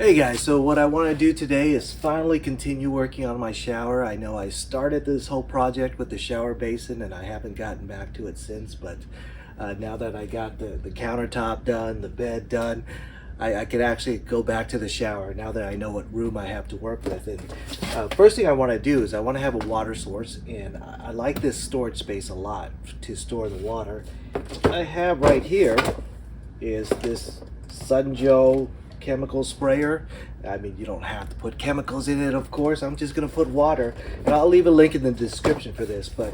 Hey guys, so what I want to do today is finally continue working on my shower. I know I started this whole project with the shower basin and I haven't gotten back to it since, but now that I got the countertop done, the bed done, I can actually go back to the shower now that I know what room I have to work with. And first thing I want to do is I want to have a water source, and I like this storage space a lot to store the water. I have right here is this Sunjo chemical sprayer. I mean, you don't have to put chemicals in it, of course. I'm just gonna put water, and I'll leave a link in the description for this. But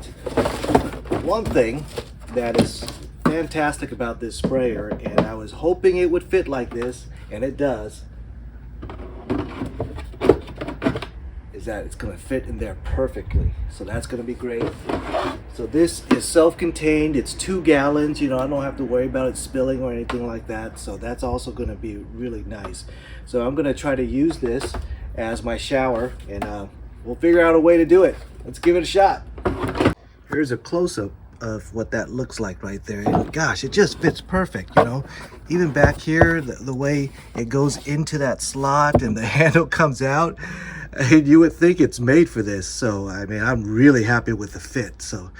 one thing that is fantastic about this sprayer, and I was hoping it would fit like this, and it does, is that it's gonna fit in there perfectly. So that's gonna be great. So this is self-contained. It's 2 gallons. You know, I don't have to worry about it spilling or anything like that. So that's also gonna be really nice. So I'm gonna try to use this as my shower, and we'll figure out a way to do it. Let's give it a shot. Here's a close-up of what that looks like right there, and gosh, it just fits perfect. You know, even back here, the way it goes into that slot and the handle comes out, you would think it's made for this. So I mean, I'm really happy with the fit. So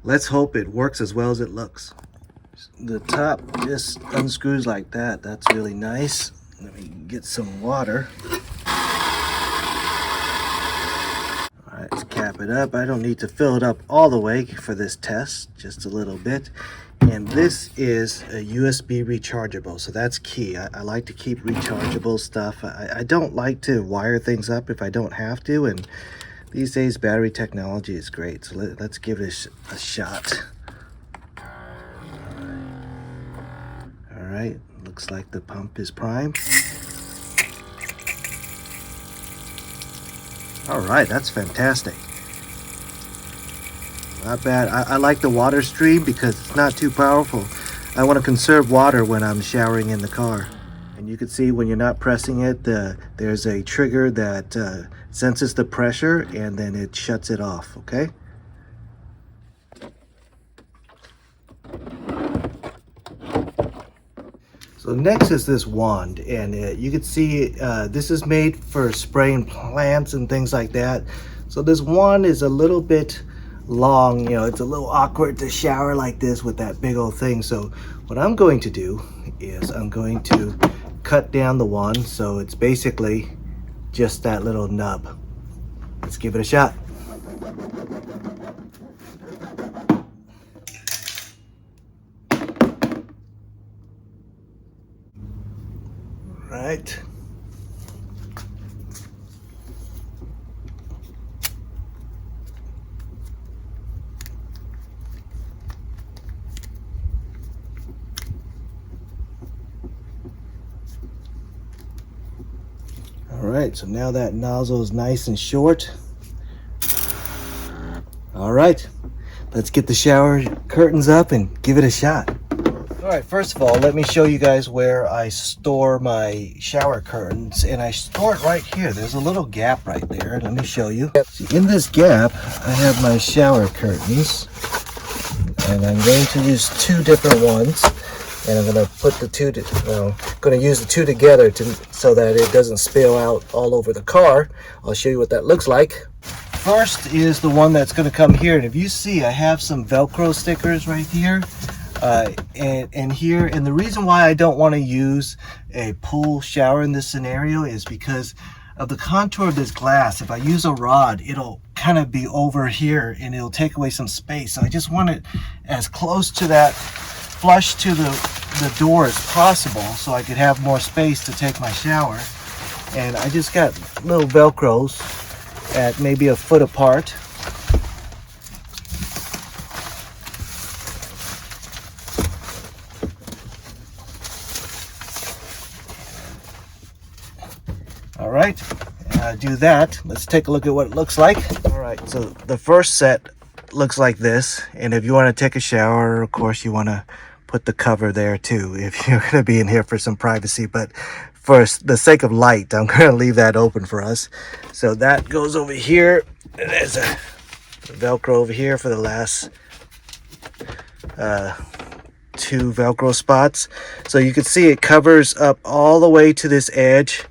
let's hope it works as well as it looks. The top just unscrews like that. That's really nice. Let me get some water. All right, let's cap it up. I don't need to fill it up all the way for this test, just a little bit. And this is a USB rechargeable, so that's key. I like to keep rechargeable stuff. I don't like to wire things up if I don't have to, and these days battery technology is great. So let's give it a shot. All right, looks like the pump is primed. All right, that's fantastic. Not bad. I like the water stream because it's not too powerful. I want to conserve water when I'm showering in the car. And you can see when you're not pressing it, there's a trigger that senses the pressure and then it shuts it off, okay? So next is this wand, and you can see this is made for spraying plants and things like that. So this wand is a little bit long, you know, it's a little awkward to shower like this with that big old thing. So what I'm going to do is I'm going to cut down the wand so it's basically just that little nub. Let's give it a shot. Right. All right, so now that nozzle is nice and short. All right, let's get the shower curtains up and give it a shot. All right, first of all, let me show you guys where I store my shower curtains, and I store it right here. There's a little gap right there. Let me show you. See, in this gap, I have my shower curtains, and I'm going to use 2 different ones. And I'm going to put the two, going to use the 2 together so that it doesn't spill out all over the car. I'll show you what that looks like. First is the one that's going to come here. And if you see, I have some Velcro stickers right here and here. And the reason why I don't want to use a pool shower in this scenario is because of the contour of this glass. If I use a rod, it'll kind of be over here and it'll take away some space. So I just want it as close to that flush to the door as possible so I could have more space to take my shower. And I just got little Velcros at maybe a foot apart. All right, do that. Let's take a look at what it looks like. All right, so the first set looks like this. And if you want to take a shower, of course, you want to put the cover there too if you're going to be in here for some privacy, but for the sake of light, I'm going to leave that open for us. So that goes over here. There's a Velcro over here for the last 2 Velcro spots. So you can see it covers up all the way to this edge,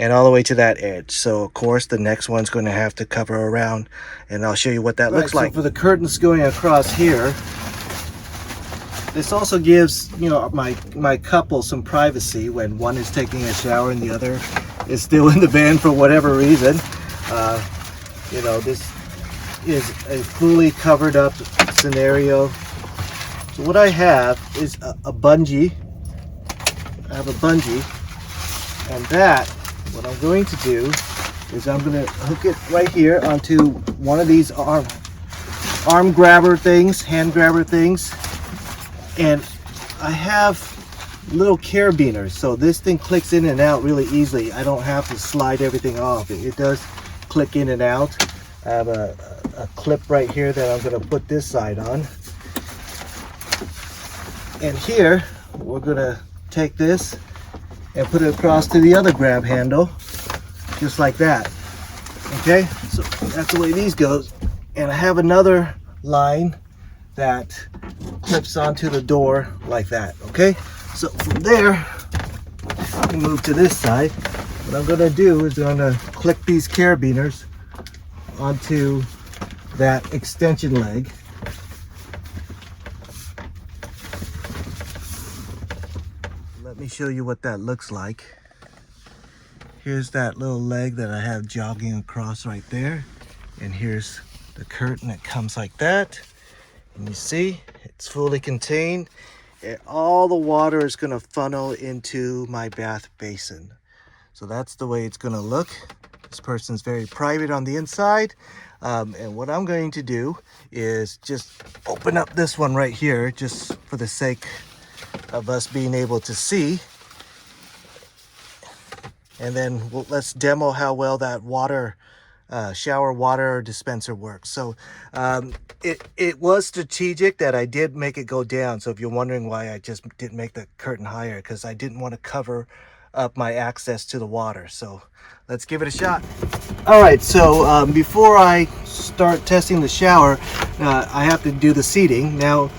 and all the way to that edge. So of course the next one's going to have to cover around, and I'll show you what that looks like. So for the curtains going across here, this also gives, you know, my couple some privacy when one is taking a shower and the other is still in the van for whatever reason. You know, this is a fully covered up scenario. So what I have is a bungee. I have a bungee, and that, what I'm going to do is I'm going to hook it right here onto one of these arm grabber things, hand grabber things, and I have little carabiners, so this thing clicks in and out really easily. I don't have to slide everything off. It does click in and out. I have a clip right here that I'm going to put this side on, and here we're going to take this and put it across to the other grab handle, just like that. Okay, so that's the way these goes. And I have another line that clips onto the door like that. Okay, so from there we move to this side. What I'm going to do is I'm going to click these carabiners onto that extension leg. Let me show you what that looks like. Here's that little leg that I have jogging across right there, and here's the curtain that comes like that, and you see it's fully contained, and all the water is going to funnel into my bath basin. So that's the way it's going to look. This person's very private on the inside, and what I'm going to do is just open up this one right here, just for the sake of us being able to see, and then let's demo how well that shower water dispenser works. So it was strategic that I did make it go down. So if you're wondering why I just didn't make the curtain higher, because I didn't want to cover up my access to the water. So let's give it a shot. All right, so before I start testing the shower, I have to do the seating. Now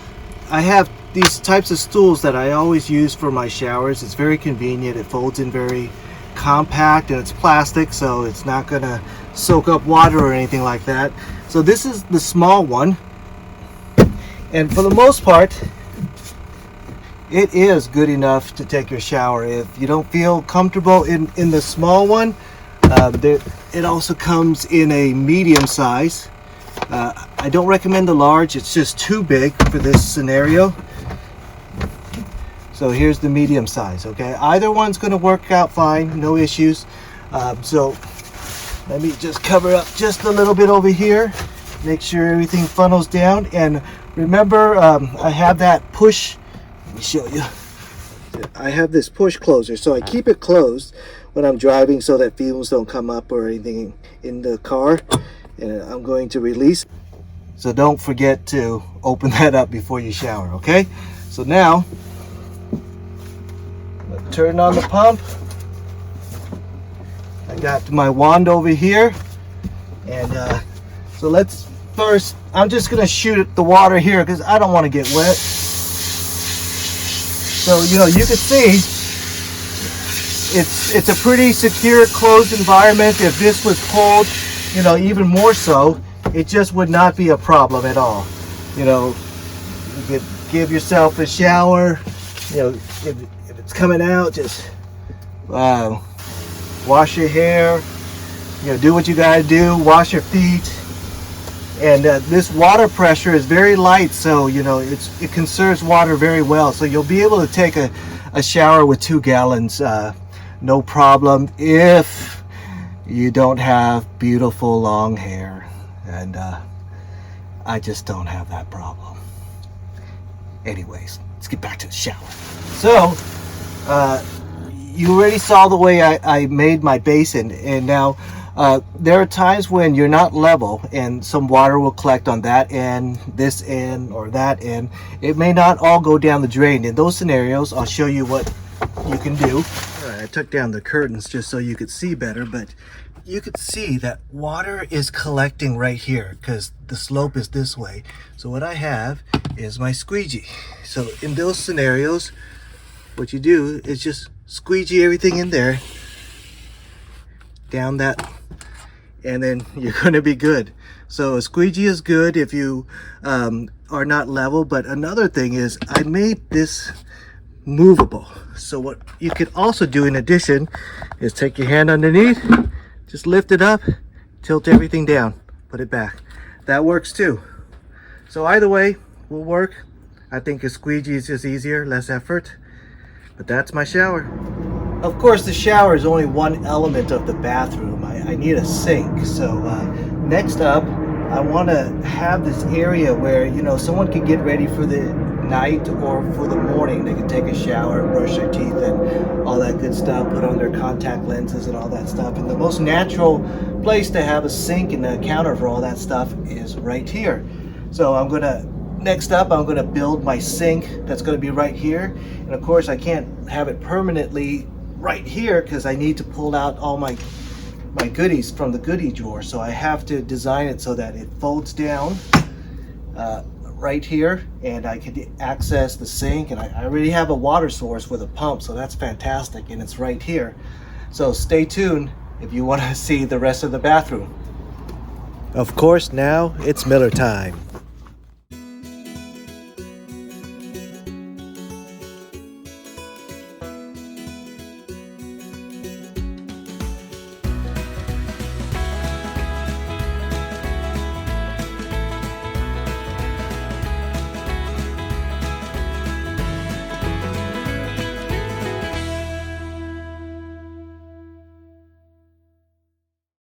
I have these types of stools that I always use for my showers. It's very convenient. It folds in very compact, and it's plastic, so it's not gonna soak up water or anything like that. So this is the small one, and for the most part it is good enough to take your shower. If you don't feel comfortable in the small one, it also comes in a medium size. I don't recommend the large. It's just too big for this scenario. So here's the medium size. Okay, either one's going to work out fine, no issues. So let me just cover up just a little bit over here, make sure everything funnels down. And remember, I have that push. Let me show you. I have this push closer, so I keep it closed when I'm driving so that fumes don't come up or anything in the car. And I'm going to release. So don't forget to open that up before you shower. Okay, so now turn on the pump. I got my wand over here, and so let's first, I'm just gonna shoot the water here because I don't want to get wet. So you know, you can see it's a pretty secure, closed environment. If this was pulled, you know, even more so, it just would not be a problem at all. You know, you could give yourself a shower. You know, if it's coming out, just wash your hair, you know, do what you gotta do, wash your feet. And this water pressure is very light, so you know it conserves water very well. So you'll be able to take a shower with 2 gallons, no problem, if you don't have beautiful long hair. And I just don't have that problem. Anyways, let's get back to the shower. So you already saw the way I made my basin, and now there are times when you're not level and some water will collect on that end, this end, or that end. It may not all go down the drain. In those scenarios, I'll show you what you can do. All right, I took down the curtains just so you could see better, but you could see that water is collecting right here because the slope is this way. So what I have is my squeegee. So in those scenarios, what you do is just squeegee everything in there, down that, and then you're going to be good. So a squeegee is good if you are not level. But another thing is I made this movable. So what you could also do in addition is take your hand underneath, just lift it up, tilt everything down, put it back. That works too. So either way will work. I think a squeegee is just easier, less effort. But that's my shower. Of course, the shower is only one element of the bathroom. I need a sink. So next up, I want to have this area where, you know, someone can get ready for the night or for the morning. They can take a shower, brush their teeth and all that good stuff, put on their contact lenses and all that stuff. And the most natural place to have a sink and a counter for all that stuff is right here. So next up, I'm gonna build my sink that's gonna be right here. And of course, I can't have it permanently right here because I need to pull out all my goodies from the goodie drawer. So I have to design it so that it folds down right here, and I can access the sink. And I already have a water source with a pump, so that's fantastic, and it's right here. So stay tuned if you want to see the rest of the bathroom. Of course, now it's Miller time.